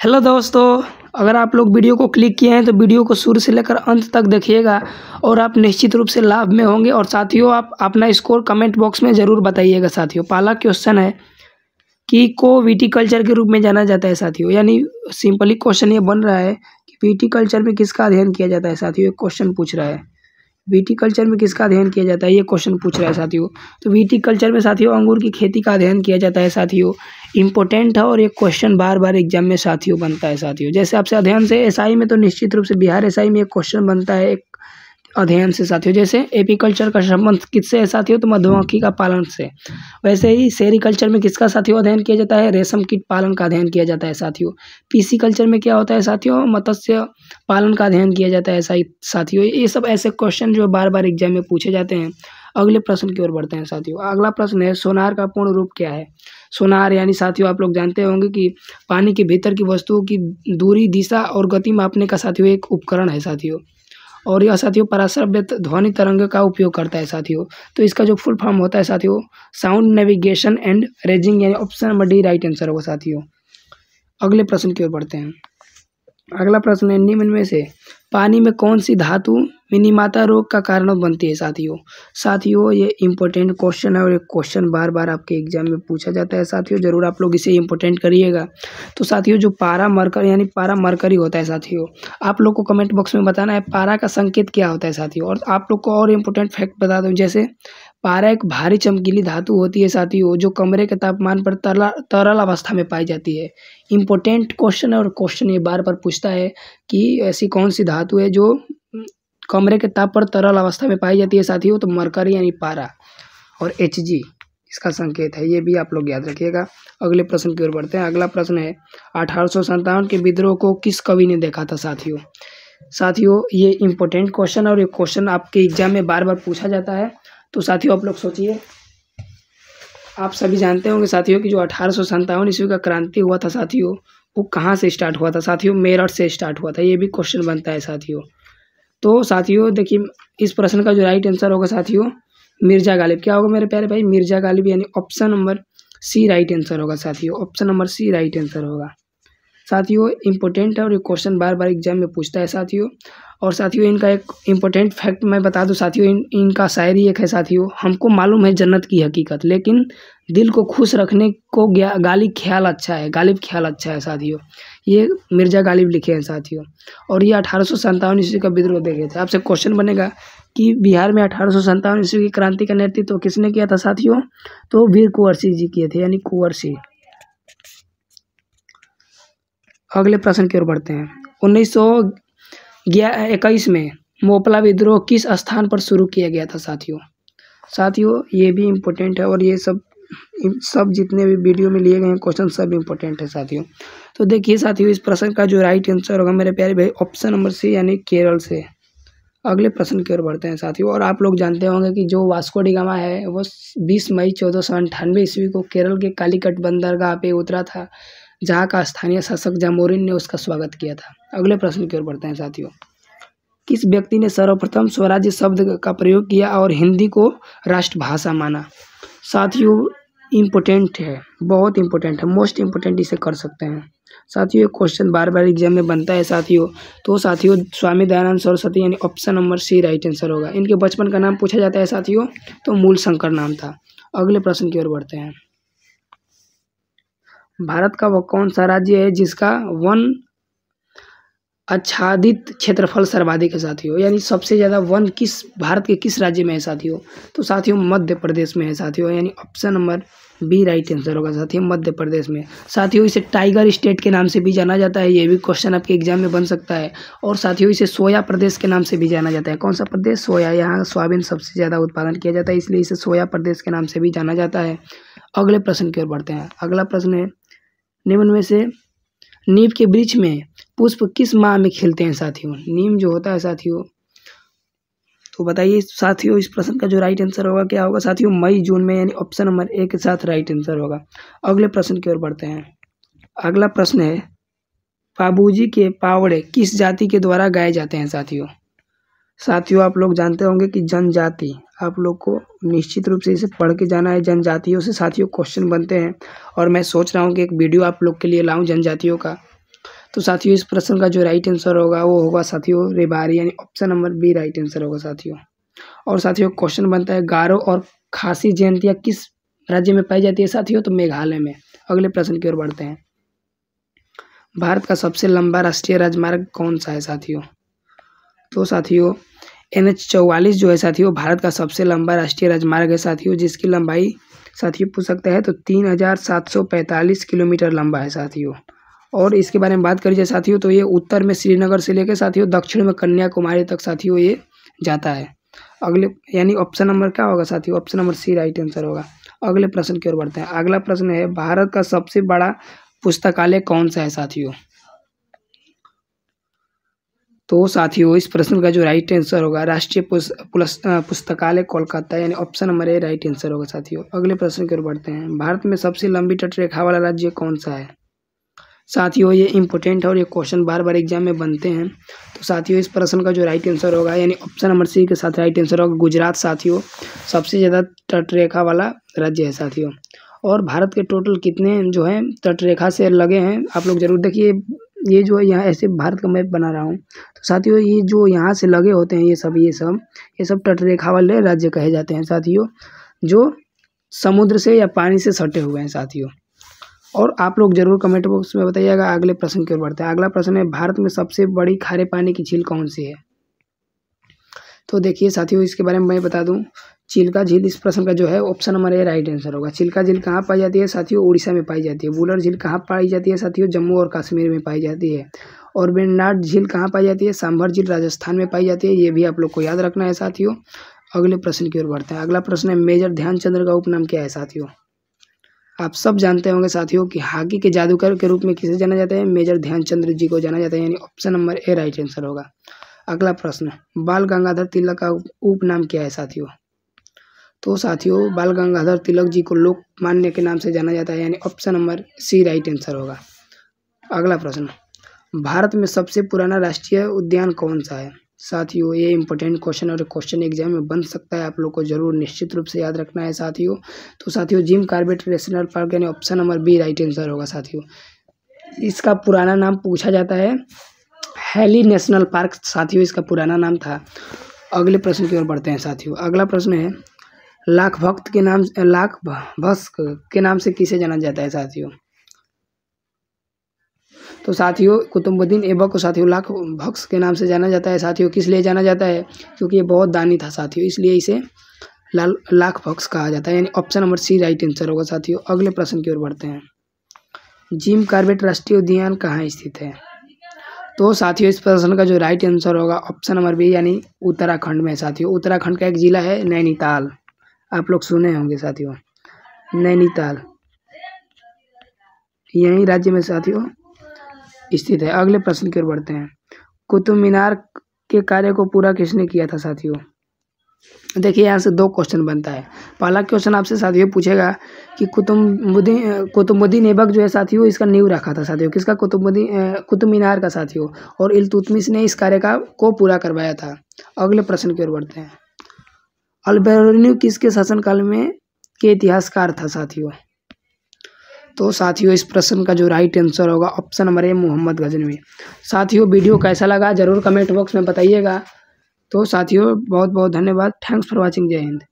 Hello दोस्तों, अगर आप लोग वीडियो को क्लिक किए हैं तो वीडियो को शुरू से लेकर अंत तक देखिएगा और आप निश्चित रूप से लाभ में होंगे। और साथियों, आप अपना स्कोर कमेंट बॉक्स में ज़रूर बताइएगा। साथियों, पहला क्वेश्चन है कि को विटिकल्चर के रूप में जाना जाता है। साथियों, यानी सिंपली क्वेश्चन ये बन रहा है कि विटिकल्चर में किसका अध्ययन किया जाता है। साथियों, एक क्वेश्चन पूछ रहा है विटिकल्चर में किसका अध्ययन किया जाता है, ये क्वेश्चन पूछ रहा है साथियों। तो विटिकल्चर में साथियों अंगूर की खेती का अध्ययन किया जाता है। साथियों, इंपॉर्टेंट है और ये क्वेश्चन बार बार एग्जाम में साथियों बनता है। साथियों, जैसे आपसे अध्ययन से एसआई में तो निश्चित रूप से बिहार एसआई में एक क्वेश्चन बनता है एक अध्ययन से। साथियों, जैसे एपीकल्चर का संबंध किससे है साथियों, तो मधुमक्खी का पालन से। वैसे ही सेरिकल्चर में किसका साथियों अध्ययन किया जाता है, रेशम कीट पालन का अध्ययन किया जाता है। साथियों, पीसी कल्चर में क्या होता है साथियों, मत्स्य पालन का अध्ययन किया जाता है। साथियों, ये सब ऐसे क्वेश्चन जो बार बार एग्जाम में पूछे जाते हैं। अगले प्रश्न की ओर बढ़ते हैं साथियों। अगला प्रश्न है सोनार का पूर्ण रूप क्या है। सोनार यानी साथियों आप लोग जानते होंगे कि पानी के भीतर की वस्तुओं की दूरी, दिशा और गति मापने का साथियों एक उपकरण है। साथियों, और यह साथियों पराश्रव्य ध्वनि तरंग का उपयोग करता है। साथियों, तो इसका जो फुल फॉर्म होता है साथियों, साउंड नेविगेशन एंड रेजिंग, यानी option number D right answer होगा। साथियों, अगले प्रश्न की ओर बढ़ते हैं। अगला प्रश्न है निम्न में से पानी में कौन सी धातु मिनीमाता रोग का कारण बनती है। साथियों ये इंपॉर्टेंट क्वेश्चन है और ये क्वेश्चन बार बार आपके एग्जाम में पूछा जाता है। साथियों, जरूर आप लोग इसे इंपॉर्टेंट करिएगा। तो साथियों, जो पारा मरकरी यानी पारा मरकरी होता है साथियों, आप लोग को कमेंट बॉक्स में बताना है पारा का संकेत क्या होता है। साथियों, और आप लोग को और इम्पोर्टेंट फैक्ट बता दूं, जैसे पारा एक भारी चमकीली धातु होती है साथियों, जो कमरे के तापमान पर तरल अवस्था में पाई जाती है। इंपॉर्टेंट क्वेश्चन है और क्वेश्चन ये बार बार पूछता है कि ऐसी कौन सी धातु है जो कमरे के ताप पर तरल अवस्था में पाई जाती है। साथियों, तो मरकरी यानी पारा, और Hg इसका संकेत है। ये भी आप लोग याद रखिएगा। अगले प्रश्न की ओर बढ़ते हैं। अगला प्रश्न है 1857 के विद्रोह को किस कवि ने देखा था। साथियों ये इंपॉर्टेंट क्वेश्चन और ये क्वेश्चन आपके एग्जाम में बार बार पूछा जाता है। तो साथियों आप लोग सोचिए, आप सभी जानते होंगे साथियों कि जो 1857 ईस्वी का क्रांति हुआ था साथियों, वो कहाँ से स्टार्ट हुआ था। साथियों, मेरठ से स्टार्ट हुआ था। ये भी क्वेश्चन बनता है साथियों। तो साथियों देखिए, इस प्रश्न का जो राइट आंसर होगा साथियों, मिर्जा गालिब। क्या होगा मेरे प्यारे भाई, मिर्जा गालिब, यानी option number C right answer होगा। साथियों, option number C right answer होगा। साथियों इंपॉर्टेंट है और ये क्वेश्चन बार बार एग्जाम में पूछता है साथियों। और साथियों इनका एक इम्पोर्टेंट फैक्ट मैं बता दूं साथियों, इनका शायरी एक है साथियों, हमको मालूम है जन्नत की हकीकत, लेकिन दिल को खुश रखने को गालिब ख्याल अच्छा है, गालिब ख्याल अच्छा है। साथियों, ये मिर्जा गालिब लिखे हैं साथियों। और ये 1857 ईस्वी का विद्रोह देखे थे। आपसे क्वेश्चन बनेगा कि बिहार में 1857 ईस्वी की क्रांति का नेतृत्व किसने किया था साथियों, तो वीर कुंवर सिंह जी किए थे, यानी कुंवर सिंह। अगले प्रश्न की ओर बढ़ते हैं। 1921 में मोपला विद्रोह किस स्थान पर शुरू किया गया था। साथियों ये भी इम्पोर्टेंट है और ये सब जितने भी वीडियो में लिए गए हैं क्वेश्चन सब इम्पोर्टेंट है साथियों। तो देखिए साथियों, इस प्रश्न का जो राइट आंसर होगा मेरे प्यारे भाई, ऑप्शन नंबर सी यानी केरल से। अगले प्रश्न की ओर बढ़ते हैं साथियों। और आप लोग जानते होंगे कि जो वास्को डी गामा है वो 20 मई 1498 ईस्वी को केरल के कालीकट बंदरगाह पे उतरा था, जहाँ का स्थानीय शासक जामोरिन ने उसका स्वागत किया था। अगले प्रश्न की ओर बढ़ते हैं साथियों। किस व्यक्ति ने सर्वप्रथम स्वराज्य शब्द का प्रयोग किया और हिंदी को राष्ट्रभाषा माना। साथियों इम्पोर्टेंट है, बहुत इम्पोर्टेंट है, मोस्ट इम्पोर्टेंट इसे कर सकते हैं साथियों। ये क्वेश्चन बार बार एग्जाम में बनता है साथियों। तो साथियों स्वामी दयानंद सरस्वती, यानी option number C right answer होगा। इनके बचपन का नाम पूछा जाता है साथियों, तो मूल शंकर नाम था। अगले प्रश्न की ओर बढ़ते हैं। भारत का वह कौन सा राज्य है जिसका वन आच्छादित क्षेत्रफल सर्वाधिक है साथियों, यानी सबसे ज़्यादा वन किस भारत के किस राज्य में है साथियों, तो साथियों मध्य प्रदेश में है साथियों, यानी option number B right answer होगा साथियों, मध्य प्रदेश में। साथियों इसे टाइगर स्टेट के नाम से भी जाना जाता है, ये भी क्वेश्चन आपके एग्जाम में बन सकता है। और साथियों इसे सोया प्रदेश के नाम से भी जाना जाता है। कौन सा प्रदेश, सोया। यहाँ सोयाबीन सबसे ज़्यादा उत्पादन किया जाता है, इसलिए इसे सोया प्रदेश के नाम से भी जाना जाता है। अगले प्रश्न की ओर बढ़ते हैं। अगला प्रश्न है निम्न में से नीम के वृक्ष में पुष्प किस माह में खिलते हैं साथियों। नीम जो होता है साथियों, तो बताइए साथियों इस प्रश्न का जो राइट आंसर होगा क्या होगा साथियों, मई जून में, यानी ऑप्शन नंबर ए के साथ राइट आंसर होगा। अगले प्रश्न की ओर बढ़ते हैं। अगला प्रश्न है बाबूजी के पावड़े किस जाति के द्वारा गाए जाते हैं साथियों आप लोग जानते होंगे कि जनजाति, आप लोग को निश्चित रूप से इसे पढ़ के जाना है। जनजातियों से साथियों क्वेश्चन बनते हैं और मैं सोच रहा हूँ कि एक वीडियो आप लोग के लिए लाऊं जनजातियों का। तो साथियों इस प्रश्न का जो राइट आंसर होगा वो होगा साथियों रेबारी, यानी option number B right answer होगा साथियों। और साथियों क्वेश्चन बनता है गारो और खासी जयंतिया किस राज्य में पाई जाती है साथियों, तो मेघालय में। अगले प्रश्न की ओर बढ़ते हैं। भारत का सबसे लंबा राष्ट्रीय राजमार्ग कौन सा है साथियों, तो साथियों NH-44 जो है साथियों भारत का सबसे लंबा राष्ट्रीय राजमार्ग है साथियों, जिसकी लंबाई साथियों पूछ सकते हैं तो 3745 किलोमीटर लंबा है साथियों। और इसके बारे में बात करी जाए साथियों तो ये उत्तर में श्रीनगर से लेकर साथियों दक्षिण में कन्याकुमारी तक साथियों ये जाता है। अगले यानी ऑप्शन नंबर क्या होगा साथियों, option number C right answer होगा। अगले प्रश्न की ओर बढ़ते हैं। अगला प्रश्न है भारत का सबसे बड़ा पुस्तकालय कौन सा है साथियों, तो साथियों इस प्रश्न का जो राइट आंसर होगा राष्ट्रीय पुस्तकालय कोलकाता, यानी ऑप्शन नंबर ए राइट आंसर होगा साथियों। अगले प्रश्न की ओर बढ़ते हैं। भारत में सबसे लंबी तटरेखा वाला राज्य कौन सा है साथियों, ये इंपॉर्टेंट है और ये क्वेश्चन बार बार एग्जाम में बनते हैं। तो साथियों इस प्रश्न का जो राइट आंसर होगा यानी ऑप्शन नंबर सी के साथ राइट आंसर होगा गुजरात साथियों, सबसे ज़्यादा तटरेखा वाला राज्य है साथियों। और भारत के टोटल कितने जो हैं तटरेखा से लगे हैं आप लोग जरूर देखिए। ये जो है यहाँ ऐसे भारत का मैप बना रहा हूँ, तो साथियों ये जो यहाँ से लगे होते हैं ये सब तटरेखा वाले राज्य कहे जाते हैं साथियों, जो समुद्र से या पानी से सटे हुए हैं साथियों। और आप लोग जरूर कमेंट बॉक्स में बताइएगा। अगले प्रश्न की ओर बढ़ते हैं। अगला प्रश्न है भारत में सबसे बड़ी खारे पानी की झील कौन सी है, तो देखिए साथियों इसके बारे में मैं बता दूं चिल्का झील इस प्रश्न का जो है ऑप्शन नंबर ए राइट आंसर होगा। चिल्का झील कहाँ पाई जाती है साथियों, उड़ीसा में पाई जाती है। वुलर झील कहाँ पाई जाती है साथियों, जम्मू और कश्मीर में पाई जाती है। और वेनाड झील कहाँ पाई जाती है, सांभर झील राजस्थान में पाई जाती है। ये भी आप लोग को याद रखना है साथियों। अगले प्रश्न की ओर बढ़ते हैं। अगला प्रश्न है मेजर ध्यानचंद्र का उपनाम क्या है साथियों, आप सब जानते होंगे साथियों कि हॉकी के जादूगर के रूप में किसे जाना जाता है, मेजर ध्यानचंद्र जी को जाना जाता है, यानी ऑप्शन नंबर ए राइट आंसर होगा। अगला प्रश्न बाल गंगाधर तिलक का उपनाम क्या है साथियों, तो साथियों बाल गंगाधर तिलक जी को लोकमान्य के नाम से जाना जाता है, यानी option number C right answer होगा। अगला प्रश्न भारत में सबसे पुराना राष्ट्रीय उद्यान कौन सा है साथियों, ये इंपॉर्टेंट क्वेश्चन और क्वेश्चन एग्जाम में बन सकता है, आप लोग को जरूर निश्चित रूप से याद रखना है साथियों। तो साथियों जिम कॉर्बेट नेशनल पार्क यानी option number B right answer होगा साथियों। इसका पुराना नाम पूछा जाता है हैली नेशनल पार्क साथियों, इसका पुराना नाम था। अगले प्रश्न की ओर बढ़ते हैं साथियों। अगला प्रश्न है लाख भक्त के नाम से किसे जाना जाता है साथियों, तो साथियों कुतुबुद्दीन ऐबक को साथियों लाख भक्त के नाम से जाना जाता है साथियों। किस लिए जाना जाता है, क्योंकि ये बहुत दानी था साथियों, इसलिए इसे लाख भक्त कहा जाता है, यानी option number C right answer होगा साथियों। अगले प्रश्न की ओर बढ़ते हैं। जिम कॉर्बेट राष्ट्रीय उद्यान कहाँ स्थित है, तो साथियों इस प्रश्न का जो राइट आंसर होगा ऑप्शन नंबर बी यानी उत्तराखंड में साथियों। उत्तराखंड का एक जिला है नैनीताल, आप लोग सुने होंगे साथियों, नैनीताल यही राज्य में साथियों स्थित है। अगले प्रश्न की ओर बढ़ते हैं। कुतुब मीनार के कार्य को पूरा किसने किया था साथियों, देखिए यहाँ से दो क्वेश्चन बनता है। पहला क्वेश्चन आपसे साथियों पूछेगा कि कुतुबुद्दीन ऐबक जो है साथियों इसका नींव रखा था साथियों, किसका, कुतुब मीनार का साथियों। और इल्तुतमिश ने इस कार्य को पूरा करवाया था। अगले प्रश्न की ओर बढ़ते हैं। अल-बिरूनी किसके शासनकाल में के इतिहासकार था साथियों, तो साथियों इस प्रश्न का जो राइट आंसर होगा option number A Mohammad Ghaznavi. साथियों वीडियो कैसा लगा जरूर कमेंट बॉक्स में बताइएगा। तो साथियों बहुत बहुत धन्यवाद। Thanks for watching. जय हिंद।